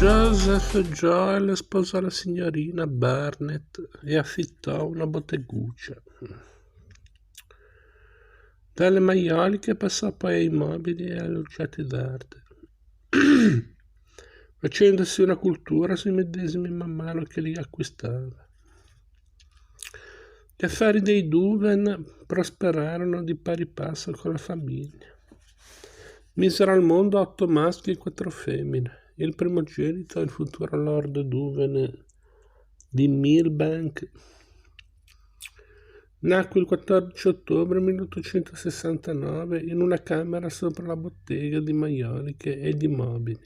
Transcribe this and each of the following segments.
Joseph Joel sposò la signorina Barnett e affittò una botteguccia. Dalle maioliche passò poi ai mobili e agli oggetti d'arte, facendosi una cultura sui medesimi man mano che li acquistava. Gli affari dei Duven prosperarono di pari passo con la famiglia. Misero al mondo 8 maschi e 4 femmine. Il primogenito, il futuro Lord Duven di Millbank, nacque il 14 ottobre 1869 in una camera sopra la bottega di maioliche e di mobili.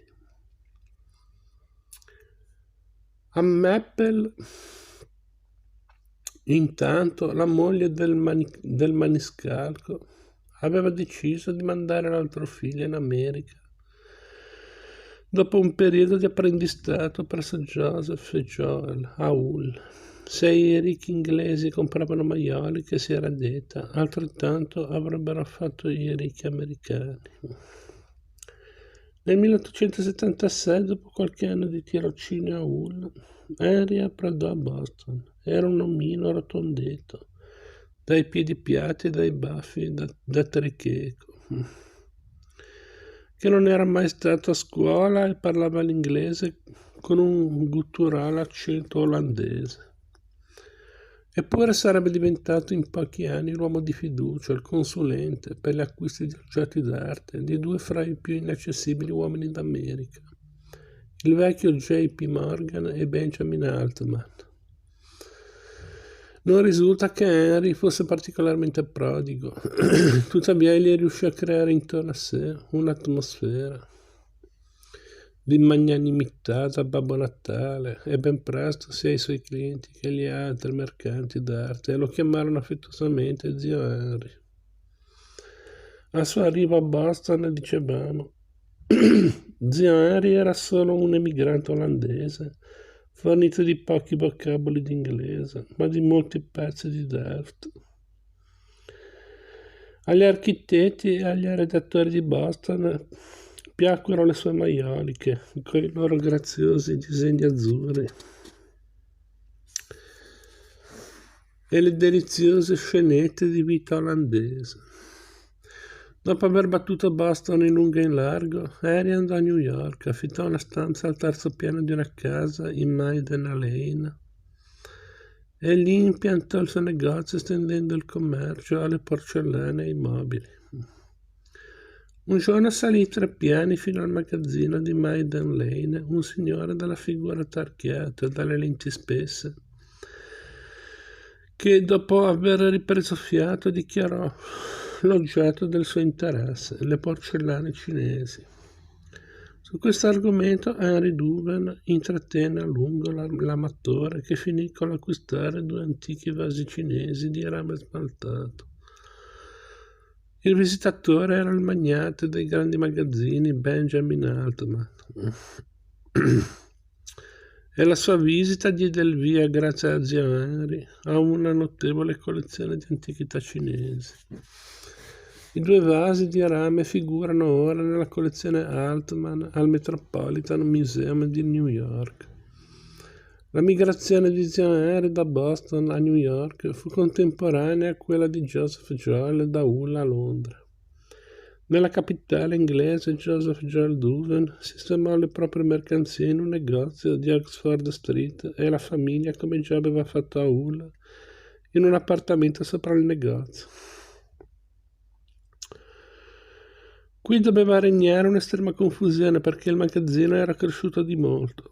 A Maple, intanto, la moglie del maniscalco aveva deciso di mandare l'altro figlio in America dopo un periodo di apprendistato presso Joseph e Joel a Hull. Se i ricchi inglesi compravano maioliche, si era detta, altrettanto avrebbero fatto i ricchi americani. Nel 1876, dopo qualche anno di tirocinio a Hull, Henry approdò a Boston. Era un omino rotondetto, dai piedi piatti e dai baffi da tricheco, che non era mai stato a scuola e parlava l'inglese con un gutturale accento olandese. Eppure sarebbe diventato in pochi anni l'uomo di fiducia, il consulente per gli acquisti di oggetti d'arte di 2 fra i più inaccessibili uomini d'America, il vecchio J.P. Morgan e Benjamin Altman. Non risulta che Henry fosse particolarmente prodigo, tuttavia egli riuscì a creare intorno a sé un'atmosfera di magnanimità da Babbo Natale e ben presto sia i suoi clienti che gli altri mercanti d'arte lo chiamarono affettuosamente zio Henry. Al suo arrivo a Boston, dicevamo, zio Henry era solo un emigrante olandese, fornito di pochi vocaboli d'inglese, ma di molti pezzi di Delft. Agli architetti e agli redattori di Boston piacquero le sue maioliche, con i loro graziosi disegni azzurri e le deliziose scenette di vita olandese. Dopo aver battuto Boston in lungo e in largo, Henry andò a New York, affittò una stanza al 3° piano di una casa in Maiden Lane e lì impiantò il suo negozio estendendo il commercio alle porcellane e ai mobili. Un giorno salì 3 piani fino al magazzino di Maiden Lane un signore dalla figura tarchiata e dalle lenti spesse, che dopo aver ripreso fiato dichiarò l'oggetto del suo interesse, le porcellane cinesi. Su questo argomento Henry Duven intrattenne a lungo l'amatore, che finì con l'acquistare 2 antichi vasi cinesi di rame smaltato. Il visitatore era il magnate dei grandi magazzini Benjamin Altman e la sua visita diede il via, grazie a zio Henry, a una notevole collezione di antichità cinesi. I 2 vasi di rame figurano ora nella collezione Altman al Metropolitan Museum di New York. La migrazione di zio Henry da Boston a New York fu contemporanea a quella di Joseph Joel da Hull a Londra. Nella capitale inglese Joseph Joel Duven sistemò le proprie mercanzie in un negozio di Oxford Street e la famiglia, come già aveva fatto a Hull, in un appartamento sopra il negozio. Qui doveva regnare un'estrema confusione perché il magazzino era cresciuto di molto.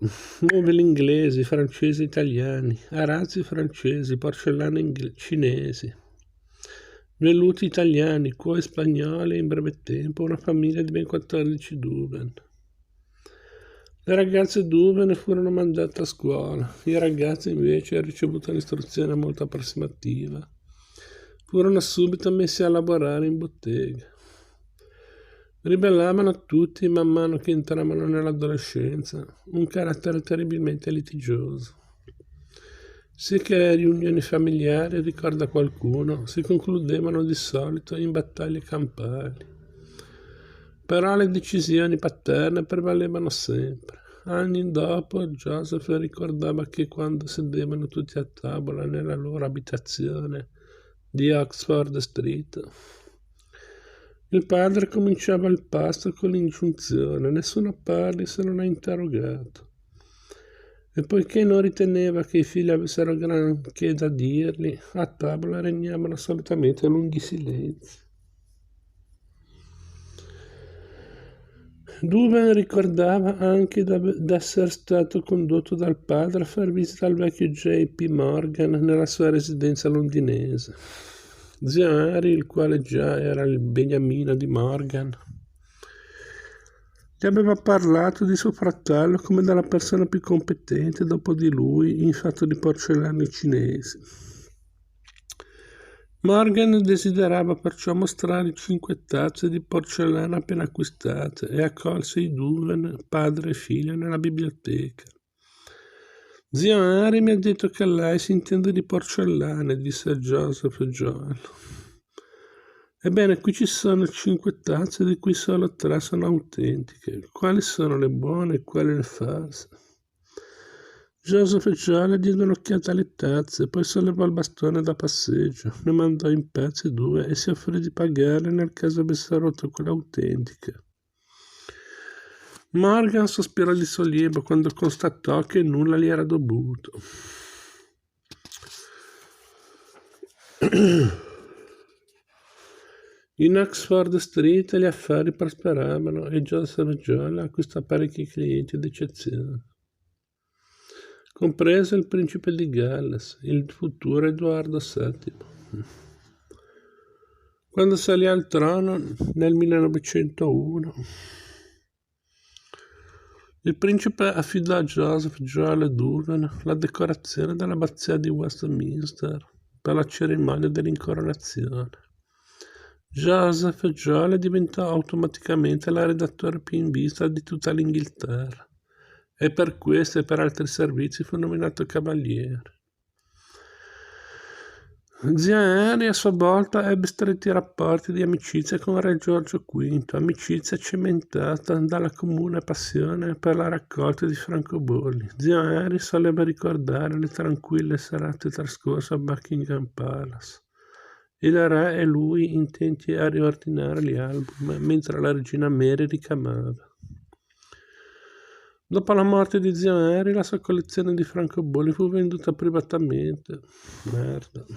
Mobili inglesi, francesi, italiani, arazzi francesi, porcellane cinesi, velluti italiani, cuoio spagnoli e in breve tempo una famiglia di ben 14 Duven. Le ragazze Duven furono mandate a scuola, i ragazzi invece, ricevuta un'istruzione molto approssimativa, furono subito messi a lavorare in bottega. Rivelavano tutti, man mano che entravano nell'adolescenza, un carattere terribilmente litigioso. Sì che le riunioni familiari, ricorda qualcuno, si concludevano di solito in battaglie campali. Però le decisioni paterne prevalevano sempre. Anni dopo, Joseph ricordava che quando sedevano tutti a tavola nella loro abitazione di Oxford Street, il padre cominciava il pasto con l'ingiunzione: nessuno parli se non è interrogato. E poiché non riteneva che i figli avessero granché da dirgli, a tavola regnavano solitamente lunghi silenzi. Duven ricordava anche d'essere stato condotto dal padre a far visita al vecchio J.P. Morgan nella sua residenza londinese. Zio Henry, il quale già era il beniamino di Morgan, gli aveva parlato di suo fratello come della persona più competente dopo di lui in fatto di porcellane cinesi. Morgan desiderava perciò mostrare 5 tazze di porcellana appena acquistate e accolse i Duven, padre e figlio, nella biblioteca. Zio Henry mi ha detto che lei si intende di porcellane, disse Joseph Joel. Ebbene, qui ci sono 5 tazze, di cui solo 3 sono autentiche. Quali sono le buone e quali le false? Joseph Joel diede un'occhiata alle tazze, poi sollevò il bastone da passeggio, ne mandò in pezzi 2 e si offrì di pagarle nel caso avesse rotto quelle autentiche. Morgan sospirò di sollievo quando constatò che nulla gli era dovuto. In Oxford Street gli affari prosperavano e Joseph Joel acquistò parecchi clienti d'eccezione, compreso il principe di Galles, il futuro Edoardo VII. Quando salì al trono nel 1901, il principe affidò a Joseph Joel Duven la decorazione dell'abbazia di Westminster per la cerimonia dell'incoronazione. Joseph Joel diventò automaticamente la redattore più in vista di tutta l'Inghilterra e per questo e per altri servizi fu nominato cavaliere. Zia Henry a sua volta ebbe stretti rapporti di amicizia con Re Giorgio V, amicizia cementata dalla comune passione per la raccolta di francobolli. Zio Henry soleva ricordare le tranquille serate trascorse a Buckingham Palace, il re e lui intenti a riordinare gli album, mentre la regina Mary ricamava. Dopo la morte di zio Henry, la sua collezione di francobolli fu venduta privatamente. Merda.